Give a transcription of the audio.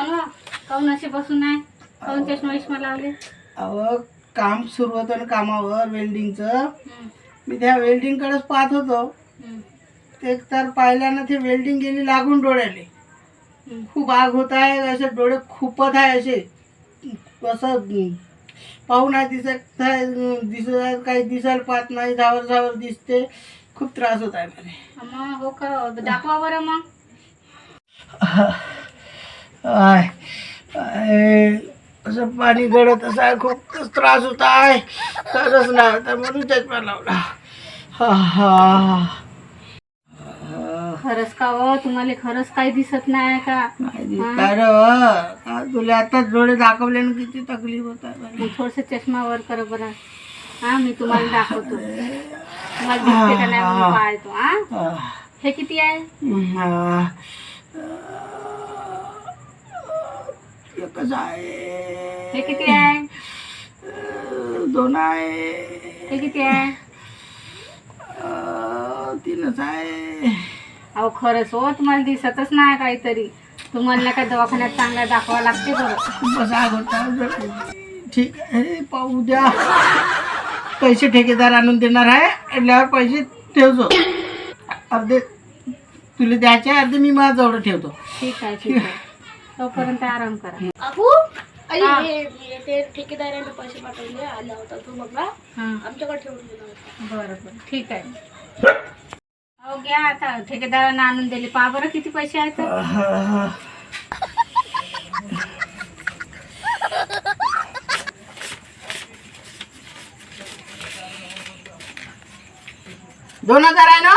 काऊन काऊन असे बसून आहे काऊन चष्मा लावले? अहो काम सुरू होतं ना कामावर वेल्डिंगचं. मी त्या वेल्डिंगकडेच पाहत होतो. ते तर पाहिल्यानं ते वेल्डिंग गेली लागून डोळ्याले. खूप आग होत आहे, असे डोळे खूपत आहे, असे असं पाहून आहे दिसत आहे, काही दिसायला पाहत नाही, झावर झावर दिसते. खूप त्रास होत आहे मला. मग हो का दाखवा बरं मग. आय असं पाणी गळत असं आहे, खूप त्रास होत आहे. खरंच नाही तर म्हणून चष्मा लावला. हा हा खरंच का हो तुम्हाला खरंच काही दिसत नाही का? तुला आताच डोळे दाखवले ना, किती तकलीफ होत आहे. थोडस चष्मा वर कर बरं. हा मी तुम्हाला दाखवतो तुम्हाला दिसते का नाही म्हणून पाहतो. हा हे किती आहे? एकच आहे. हे किती आहे? 2 आहे. हे किती आहे? 3च आहे. अहो खरंच हो तुम्हाला दिसतच नाही काहीतरी. तुम्हाला काय दवाखान्यात चांगला दाखवा लागते बरं. बस आग होता. ठीक आहे पाहू द्या. पैसे ठेकेदार आणून देणार आहे, आणल्यावर पैसे ठेवतो. अर्धे तुला द्यायचे, अर्धे मी माझ्याजवळ ठेवतो. ठीक आहे ठीक आहे. तोपर्यंत आराम करा. ते ठेकेदाराने पैसे पाठवले आला होता तो बघा आमच्याकडे ठेवून गेला होता. बरं बरं ठीक आहे. हो घ्या आता ठेकेदारानं आणून दिले. पहा बरं किती पैसे आहेत. $2,000 आहे ना?